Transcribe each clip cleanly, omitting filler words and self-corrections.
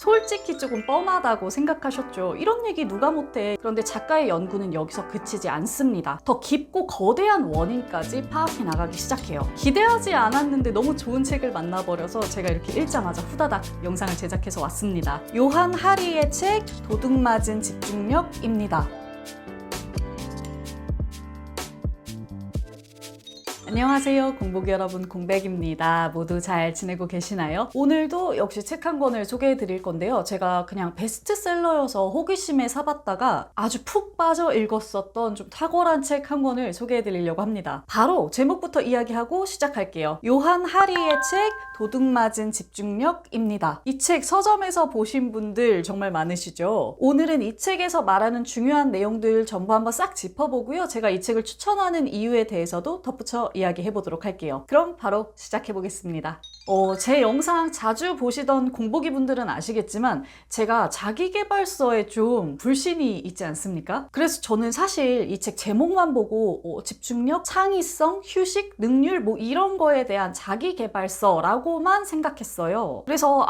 솔직히 조금 뻔하다고 생각하셨죠. 이런 얘기 누가 못해. 그런데 작가의 연구는 여기서 그치지 않습니다. 더 깊고 거대한 원인까지 파악해 나가기 시작해요. 기대하지 않았는데 너무 좋은 책을 만나버려서 제가 이렇게 읽자마자 후다닥 영상을 제작해서 왔습니다. 요한 하리의 책 도둑맞은 집중력입니다. 안녕하세요, 공복 여러분, 공백입니다. 모두 잘 지내고 계시나요? 오늘도 역시 책 한 권을 소개해 드릴 건데요. 제가 그냥 베스트셀러여서 호기심에 사봤다가 아주 푹 빠져 읽었었던 좀 탁월한 책 한 권을 소개해 드리려고 합니다. 바로 제목부터 이야기하고 시작할게요. 요한 하리의 책 도둑맞은 집중력입니다. 이 책 서점에서 보신 분들 정말 많으시죠? 오늘은 이 책에서 말하는 중요한 내용들 전부 한번 싹 짚어보고요. 제가 이 책을 추천하는 이유에 대해서도 덧붙여 이야기해 보도록 할게요. 그럼 바로 시작해 보겠습니다. 제 영상 자주 보시던 공복이 분들은 아시겠지만 제가 자기계발서에 좀 불신이 있지 않습니까? 그래서 저는 사실 이 책 제목만 보고 집중력, 창의성, 휴식, 능률 뭐 이런 거에 대한 자기계발서라고만 생각했어요. 그래서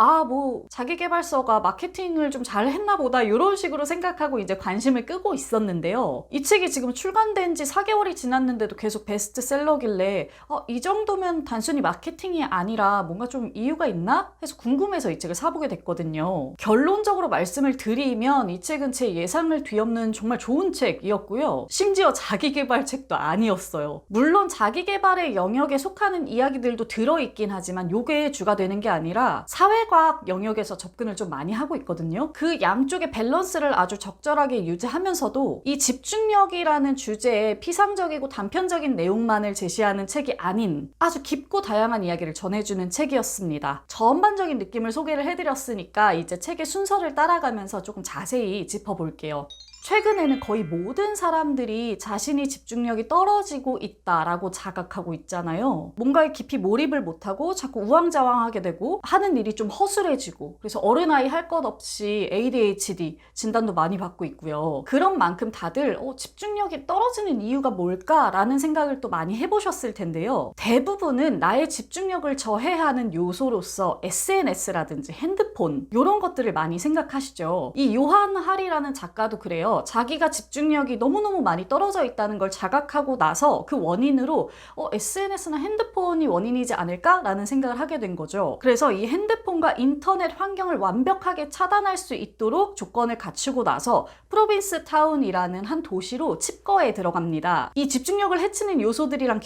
자기계발서가 마케팅을 좀 잘 했나 보다 이런 식으로 생각하고 이제 관심을 끄고 있었는데요. 이 책이 지금 출간된 지 4개월이 지났는데도 계속 베스트셀러길래 이 정도면 단순히 마케팅이 아니라 뭔가 좀 이유가 있나? 해서 궁금해서 이 책을 사보게 됐거든요. 결론적으로 말씀을 드리면 이 책은 제 예상을 뒤엎는 정말 좋은 책이었고요. 심지어 자기계발 책도 아니었어요. 물론 자기계발의 영역에 속하는 이야기들도 들어있긴 하지만 요게 주가 되는 게 아니라 사회과학 영역에서 접근을 좀 많이 하고 있거든요. 그 양쪽의 밸런스를 아주 적절하게 유지하면서도 이 집중력이라는 주제에 피상적이고 단편적인 내용만을 제시하는 책이 아닌 아주 깊고 다양한 이야기를 전해주는 책이었습니다. 전반적인 느낌을 소개를 해드렸으니까 이제 책의 순서를 따라가면서 조금 자세히 짚어볼게요. 최근에는 거의 모든 사람들이 자신이 집중력이 떨어지고 있다라고 자각하고 있잖아요. 뭔가에 깊이 몰입을 못하고 자꾸 우왕좌왕하게 되고 하는 일이 좀 허술해지고 그래서 어른아이 할 것 없이 ADHD 진단도 많이 받고 있고요. 그런 만큼 다들 집중력이 떨어지는 이유가 뭘까라는 생각을 또 많이 해보셨을 텐데요. 대부분은 나의 집중력을 저해하는 요소로서 SNS라든지 핸드폰 이런 것들을 많이 생각하시죠. 이 요한 하리라는 작가도 그래요. 자기가 집중력이 너무너무 많이 떨어져 있다는 걸 자각하고 나서 그 원인으로 SNS나 핸드폰이 원인이지 않을까라는 생각을 하게 된 거죠. 그래서 이 핸드폰과 인터넷 환경을 완벽하게 차단할 수 있도록 조건을 갖추고 나서 프로빈스 타운이라는 한 도시로 칩거에 들어갑니다. 이 집중력을 해치는 요소들이랑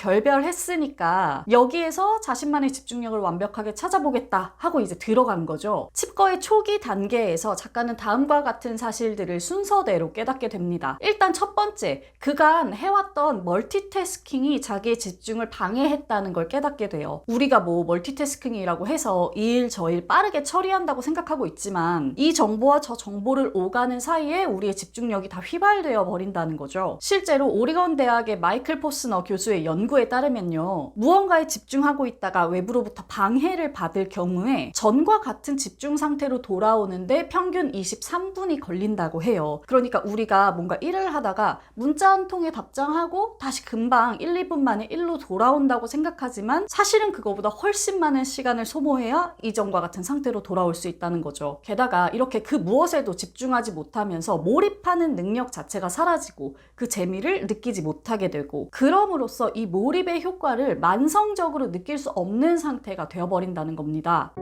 결별했으니까 여기에서 자신만의 집중력을 완벽하게 찾아보겠다 하고 이제 들어간 거죠. 칩거의 초기 단계에서 작가는 다음과 같은 사실들을 순서대로 깨닫게 됩니다. 일단 첫 번째, 그간 해왔던 멀티태스킹이 자기의 집중을 방해했다는 걸 깨닫게 돼요. 우리가 멀티태스킹이라고 해서 이 일 저 일 빠르게 처리한다고 생각하고 있지만 이 정보와 저 정보를 오가는 사이에 우리의 집중력이 다 휘발되어 버린다는 거죠. 실제로 오리건 대학의 마이클 포스너 교수의 연구에 따르면요. 무언가에 집중하고 있다가 외부로부터 방해를 받을 경우에 전과 같은 집중 상태로 돌아오는데 평균 23분이 걸린다고 해요. 그러니까 우리가 뭔가 일을 하다가 문자 한 통에 답장하고 다시 금방 1, 2분 만에 일로 돌아온다고 생각하지만 사실은 그거보다 훨씬 많은 시간을 소모해야 이전과 같은 상태로 돌아올 수 있다는 거죠. 게다가 이렇게 그 무엇에도 집중하지 못하면서 몰입하는 능력 자체가 사라지고 그 재미를 느끼지 못하게 되고 그럼으로써 이 몰입의 효과를 만성적으로 느낄 수 없는 상태가 되어버린다는 겁니다.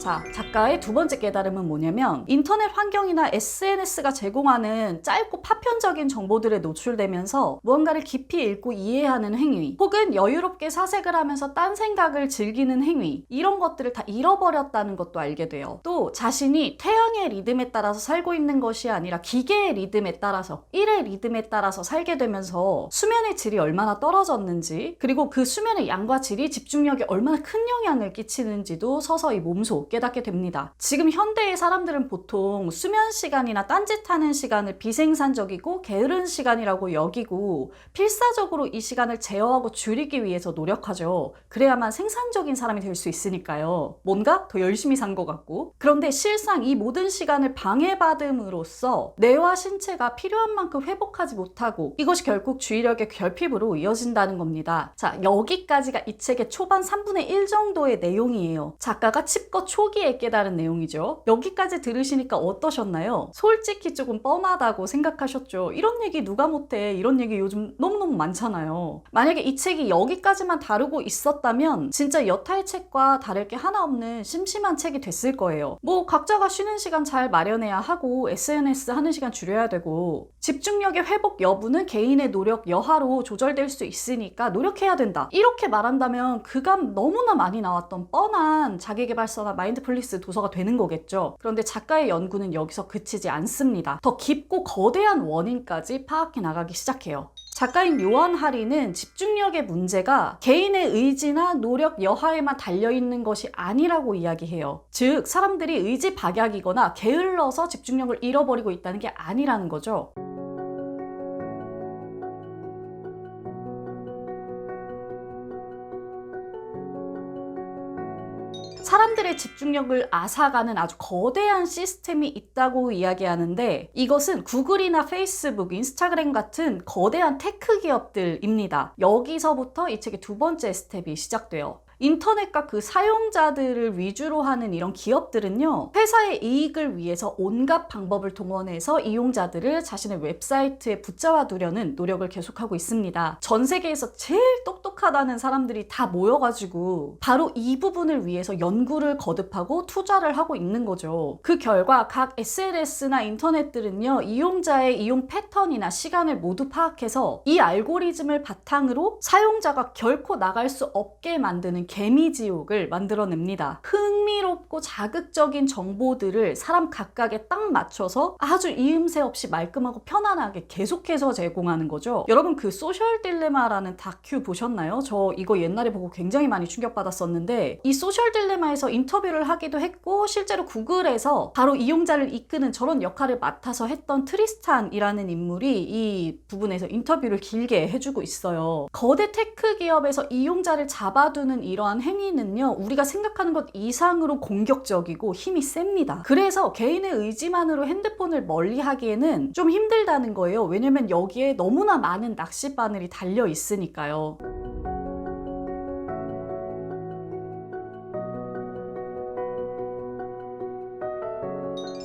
자, 작가의 두 번째 깨달음은 뭐냐면 인터넷 환경이나 SNS가 제공하는 짧고 파편적인 정보들에 노출되면서 무언가를 깊이 읽고 이해하는 행위 혹은 여유롭게 사색을 하면서 딴 생각을 즐기는 행위 이런 것들을 다 잃어버렸다는 것도 알게 돼요. 또 자신이 태양의 리듬에 따라서 살고 있는 것이 아니라 기계의 리듬에 따라서 일의 리듬에 따라서 살게 되면서 수면의 질이 얼마나 떨어졌는지 그리고 그 수면의 양과 질이 집중력에 얼마나 큰 영향을 끼치는지도 서서히 몸소 깨닫게 됩니다. 지금 현대의 사람들은 보통 수면 시간이나 딴짓하는 시간을 비생산적이고 게으른 시간이라고 여기고 필사적으로 이 시간을 제어하고 줄이기 위해서 노력하죠. 그래야만 생산적인 사람이 될 수 있으니까요. 뭔가 더 열심히 산 것 같고. 그런데 실상 이 모든 시간을 방해받음으로써 뇌와 신체가 필요한 만큼 회복하지 못하고 이것이 결국 주의력의 결핍으로 이어진다는 겁니다. 자, 여기까지가 이 책의 초반 3분의 1 정도의 내용이에요. 작가가 칩거 초기에 깨달은 내용이죠. 여기까지 들으시니까 어떠셨나요? 솔직히 조금 뻔하다고 생각하셨죠? 이런 얘기 누가 못해? 이런 얘기 요즘 너무너무 많잖아요. 만약에 이 책이 여기까지만 다루고 있었다면 진짜 여타의 책과 다를 게 하나 없는 심심한 책이 됐을 거예요. 뭐 각자가 쉬는 시간 잘 마련해야 하고 SNS 하는 시간 줄여야 되고 집중력의 회복 여부는 개인의 노력 여하로 조절될 수 있으니까 노력해야 된다. 이렇게 말한다면 그간 너무나 많이 나왔던 뻔한 자기계발서나 마인드풀리스 도서가 되는 거겠죠. 그런데 작가의 연구는 여기서 그치지 않습니다. 더 깊고 거대한 원인까지 파악해 나가기 시작해요. 작가인 요한 하리는 집중력의 문제가 개인의 의지나 노력 여하에만 달려있는 것이 아니라고 이야기해요. 즉, 사람들이 의지 박약이거나 게을러서 집중력을 잃어버리고 있다는 게 아니라는 거죠. 사람들의 집중력을 앗아가는 아주 거대한 시스템이 있다고 이야기하는데 이것은 구글이나 페이스북, 인스타그램 같은 거대한 테크 기업들입니다. 여기서부터 이 책의 두 번째 스텝이 시작돼요. 인터넷과 그 사용자들을 위주로 하는 이런 기업들은요, 회사의 이익을 위해서 온갖 방법을 동원해서 이용자들을 자신의 웹사이트에 붙잡아 두려는 노력을 계속하고 있습니다. 전 세계에서 제일 똑똑하다는 사람들이 다 모여가지고 바로 이 부분을 위해서 연구를 거듭하고 투자를 하고 있는 거죠. 그 결과 각 SNS나 인터넷들은요, 이용자의 이용 패턴이나 시간을 모두 파악해서 이 알고리즘을 바탕으로 사용자가 결코 나갈 수 없게 만드는 개미지옥을 만들어냅니다. 흥미롭고 자극적인 정보들을 사람 각각에 딱 맞춰서 아주 이음새 없이 말끔하고 편안하게 계속해서 제공하는 거죠. 여러분, 그 소셜 딜레마라는 다큐 보셨나요? 저 이거 옛날에 보고 굉장히 많이 충격받았었는데 이 소셜 딜레마에서 인터뷰를 하기도 했고 실제로 구글에서 바로 이용자를 이끄는 저런 역할을 맡아서 했던 트리스탄이라는 인물이 이 부분에서 인터뷰를 길게 해주고 있어요. 거대 테크 기업에서 이용자를 잡아두는 이러한 행위는요, 우리가 생각하는 것 이상으로 공격적이고 힘이 셉니다. 그래서 개인의 의지만으로 핸드폰을 멀리 하기에는 좀 힘들다는 거예요. 왜냐면 여기에 너무나 많은 낚싯바늘이 달려 있으니까요.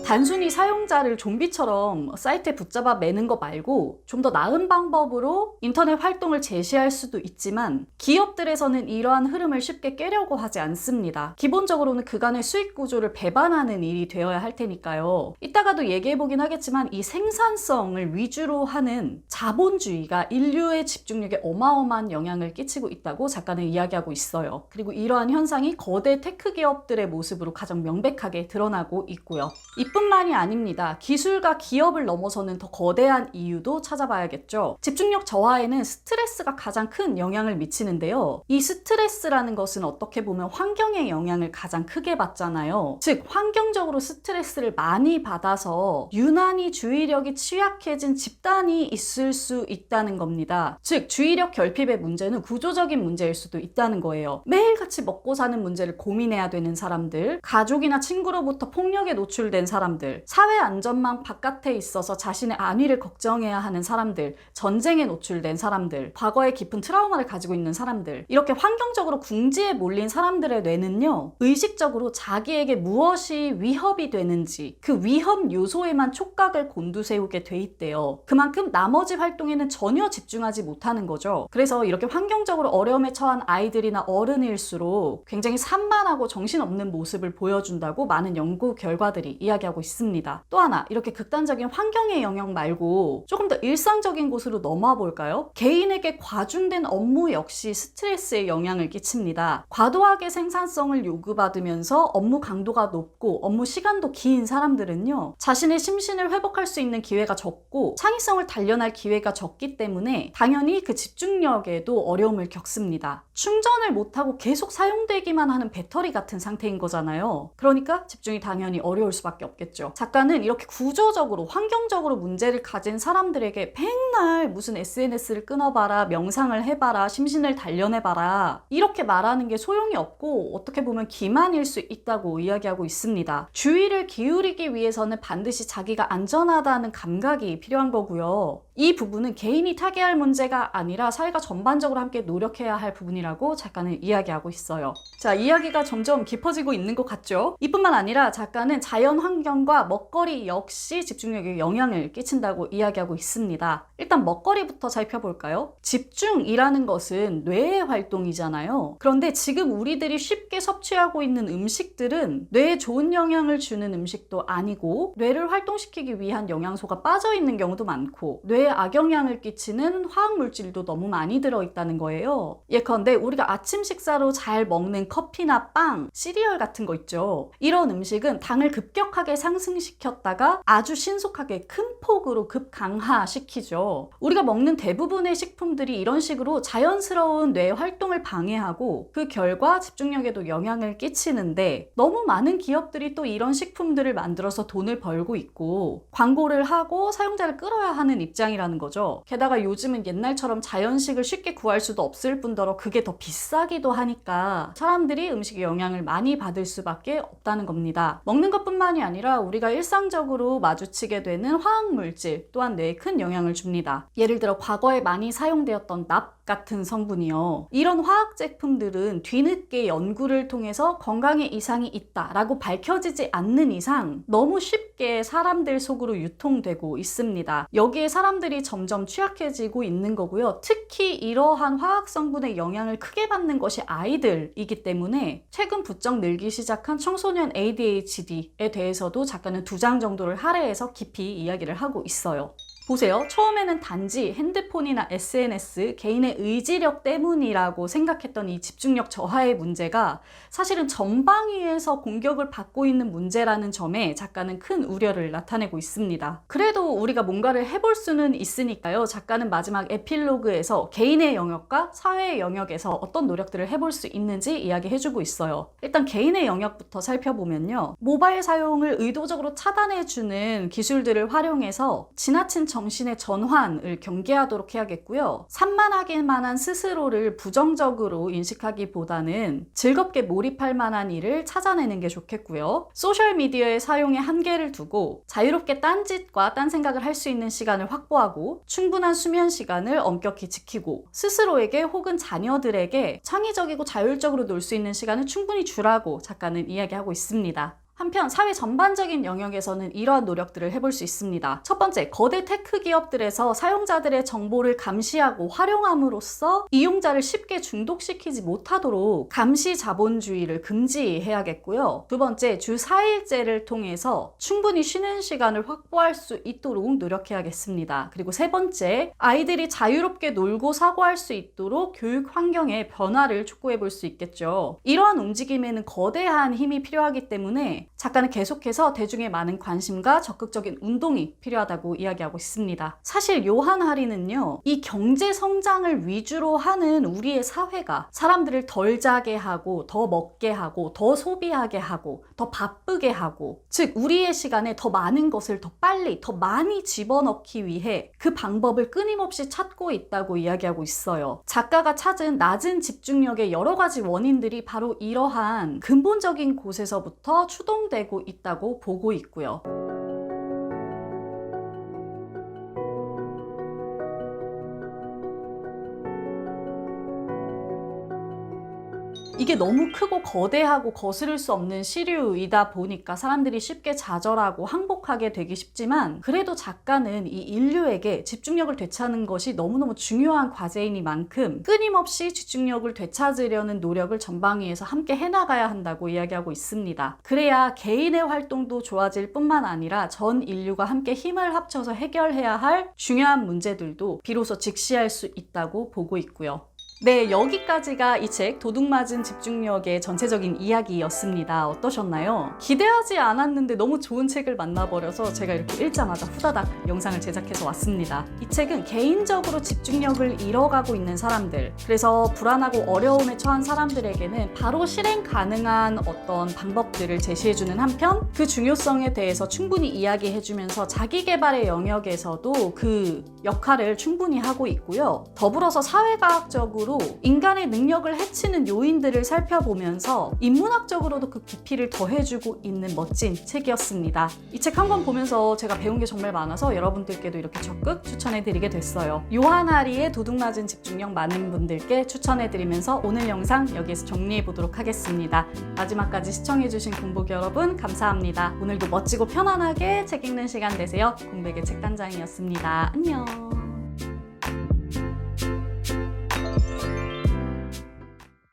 단순히 사용자를 좀비처럼 사이트에 붙잡아 매는 거 말고 좀 더 나은 방법으로 인터넷 활동을 제시할 수도 있지만 기업들에서는 이러한 흐름을 쉽게 깨려고 하지 않습니다. 기본적으로는 그간의 수익 구조를 배반하는 일이 되어야 할 테니까요. 이따가도 얘기해보긴 하겠지만 이 생산성을 위주로 하는 자본주의가 인류의 집중력에 어마어마한 영향을 끼치고 있다고 작가는 이야기하고 있어요. 그리고 이러한 현상이 거대 테크 기업들의 모습으로 가장 명백하게 드러나고 있고요. 이뿐만이 아닙니다. 기술과 기업을 넘어서는 더 거대한 이유도 찾아봐야겠죠. 집중력 저하에는 스트레스가 가장 큰 영향을 미치는데요. 이 스트레스라는 것은 어떻게 보면 환경의 영향을 가장 크게 받잖아요. 즉, 환경적으로 스트레스를 많이 받아서 유난히 주의력이 취약해진 집단이 있을 수 있다는 겁니다. 즉, 주의력 결핍의 문제는 구조적인 문제일 수도 있다는 거예요. 매일같이 먹고 사는 문제를 고민해야 되는 사람들, 가족이나 친구로부터 폭력에 노출된 사람들, 사회 안전망 바깥에 있어서 자신의 안위를 걱정해야 하는 사람들, 전쟁에 노출된 사람들, 과거에 깊은 트라우마를 가지고 있는 사람들, 이렇게 환경적으로 궁지에 몰린 사람들의 뇌는요, 의식적으로 자기에게 무엇이 위협이 되는지 그 위험 요소에만 촉각을 곤두세우게 돼 있대요. 그만큼 나머지 활동에는 전혀 집중하지 못하는 거죠. 그래서 이렇게 환경적으로 어려움에 처한 아이들이나 어른일수록 굉장히 산만하고 정신없는 모습을 보여준다고 많은 연구 결과들이 이야기하고 이야기하고 있습니다. 또 하나, 이렇게 극단적인 환경의 영역 말고 조금 더 일상적인 곳으로 넘어와 볼까요? 개인에게 과중된 업무 역시 스트레스에 영향을 끼칩니다. 과도하게 생산성을 요구받으면서 업무 강도가 높고 업무 시간도 긴 사람들은요, 자신의 심신을 회복할 수 있는 기회가 적고 창의성을 단련할 기회가 적기 때문에 당연히 그 집중력에도 어려움을 겪습니다. 충전을 못하고 계속 사용되기만 하는 배터리 같은 상태인 거잖아요. 그러니까 집중이 당연히 어려울 수밖에 없겠죠. 작가는 이렇게 구조적으로, 환경적으로 문제를 가진 사람들에게 맨날 무슨 SNS를 끊어봐라, 명상을 해봐라, 심신을 단련해봐라, 이렇게 말하는 게 소용이 없고 어떻게 보면 기만일 수 있다고 이야기하고 있습니다. 주의를 기울이기 위해서는 반드시 자기가 안전하다는 감각이 필요한 거고요. 이 부분은 개인이 타개할 문제가 아니라 사회가 전반적으로 함께 노력해야 할 부분이라고 작가는 이야기하고 있어요. 자, 이야기가 점점 깊어지고 있는 것 같죠? 이뿐만 아니라 작가는 자연 환경과 먹거리 역시 집중력에 영향을 끼친다고 이야기하고 있습니다. 일단 먹거리부터 살펴볼까요? 집중이라는 것은 뇌의 활동이잖아요. 그런데 지금 우리들이 쉽게 섭취하고 있는 음식들은 뇌에 좋은 영향을 주는 음식도 아니고 뇌를 활동시키기 위한 영양소가 빠져 있는 경우도 많고 뇌에 악영향을 끼치는 화학물질도 너무 많이 들어있다는 거예요. 예컨대 우리가 아침 식사로 잘 먹는 커피나 빵, 시리얼 같은 거 있죠. 이런 음식은 당을 급격하게 상승시켰다가 아주 신속하게 큰 폭으로 급강하시키죠. 우리가 먹는 대부분의 식품들이 이런 식으로 자연스러운 뇌 활동을 방해하고 그 결과 집중력에도 영향을 끼치는데 너무 많은 기업들이 또 이런 식품들을 만들어서 돈을 벌고 있고 광고를 하고 사용자를 끌어야 하는 입장이라는 거죠. 게다가 요즘은 옛날처럼 자연식을 쉽게 구할 수도 없을 뿐더러 그게 더 비싸기도 하니까 사람들이 음식에 영향을 많이 받을 수밖에 없다는 겁니다. 먹는 것뿐만이 아니라 우리가 일상적으로 마주치게 되는 화학물질 또한 뇌에 큰 영향을 줍니다. 예를 들어 과거에 많이 사용되었던 납 같은 성분이요. 이런 화학 제품들은 뒤늦게 연구를 통해서 건강에 이상이 있다라고 밝혀지지 않는 이상 너무 쉽게 사람들 속으로 유통되고 있습니다. 여기에 사람들이 점점 취약해지고 있는 거고요. 특히 이러한 화학 성분의 영향을 크게 받는 것이 아이들이기 때문에 최근 부쩍 늘기 시작한 청소년 ADHD에 대해서도 작가는 2장 정도를 할애해서 깊이 이야기를 하고 있어요. 보세요. 처음에는 단지 핸드폰이나 SNS, 개인의 의지력 때문이라고 생각했던 이 집중력 저하의 문제가 사실은 전방위에서 공격을 받고 있는 문제라는 점에 작가는 큰 우려를 나타내고 있습니다. 그래도 우리가 뭔가를 해볼 수는 있으니까요. 작가는 마지막 에필로그에서 개인의 영역과 사회의 영역에서 어떤 노력들을 해볼 수 있는지 이야기해주고 있어요. 일단 개인의 영역부터 살펴보면요. 모바일 사용을 의도적으로 차단해주는 기술들을 활용해서 지나친 정신의 전환을 경계하도록 해야겠고요. 산만하길 만한 스스로를 부정적으로 인식하기보다는 즐겁게 몰입할 만한 일을 찾아내는 게 좋겠고요. 소셜미디어의 사용에 한계를 두고 자유롭게 딴짓과 딴 생각을 할 수 있는 시간을 확보하고 충분한 수면 시간을 엄격히 지키고 스스로에게 혹은 자녀들에게 창의적이고 자율적으로 놀 수 있는 시간을 충분히 주라고 작가는 이야기하고 있습니다. 한편 사회 전반적인 영역에서는 이러한 노력들을 해볼 수 있습니다. 첫 번째, 거대 테크 기업들에서 사용자들의 정보를 감시하고 활용함으로써 이용자를 쉽게 중독시키지 못하도록 감시 자본주의를 금지해야겠고요. 두 번째, 주 4일제를 통해서 충분히 쉬는 시간을 확보할 수 있도록 노력해야겠습니다. 그리고 세 번째, 아이들이 자유롭게 놀고 사고할 수 있도록 교육 환경의 변화를 촉구해 볼 수 있겠죠. 이러한 움직임에는 거대한 힘이 필요하기 때문에 작가는 계속해서 대중의 많은 관심과 적극적인 운동이 필요하다고 이야기하고 있습니다. 사실 요한 하리는요, 이 경제 성장을 위주로 하는 우리의 사회가 사람들을 덜 자게 하고 더 먹게 하고 더 소비하게 하고 더 바쁘게 하고, 즉 우리의 시간에 더 많은 것을 더 빨리 더 많이 집어넣기 위해 그 방법을 끊임없이 찾고 있다고 이야기하고 있어요. 작가가 찾은 낮은 집중력의 여러 가지 원인들이 바로 이러한 근본적인 곳에서부터 추동되고 있다고 보고 있고요. 이게 너무 크고 거대하고 거스를 수 없는 시류이다 보니까 사람들이 쉽게 좌절하고 항복하게 되기 쉽지만, 그래도 작가는 이 인류에게 집중력을 되찾는 것이 너무너무 중요한 과제이니만큼 끊임없이 집중력을 되찾으려는 노력을 전방위에서 함께 해나가야 한다고 이야기하고 있습니다. 그래야 개인의 활동도 좋아질 뿐만 아니라 전 인류가 함께 힘을 합쳐서 해결해야 할 중요한 문제들도 비로소 직시할 수 있다고 보고 있고요. 네, 여기까지가 이 책 도둑맞은 집중력의 전체적인 이야기였습니다. 어떠셨나요? 기대하지 않았는데 너무 좋은 책을 만나버려서 제가 이렇게 읽자마자 후다닥 영상을 제작해서 왔습니다. 이 책은 개인적으로 집중력을 잃어가고 있는 사람들, 그래서 불안하고 어려움에 처한 사람들에게는 바로 실행 가능한 어떤 방법들을 제시해주는 한편, 그 중요성에 대해서 충분히 이야기해주면서 자기 개발의 영역에서도 그 역할을 충분히 하고 있고요. 더불어서 사회과학적으로 인간의 능력을 해치는 요인들을 살펴보면서 인문학적으로도 그 깊이를 더해주고 있는 멋진 책이었습니다. 이 책 한 권 보면서 제가 배운 게 정말 많아서 여러분들께도 이렇게 적극 추천해드리게 됐어요. 요한 하리의 도둑맞은 집중력 많은 분들께 추천해드리면서 오늘 영상 여기에서 정리해보도록 하겠습니다. 마지막까지 시청해주신 공복 여러분 감사합니다. 오늘도 멋지고 편안하게 책 읽는 시간 되세요. 공백의 책단장이었습니다. 안녕.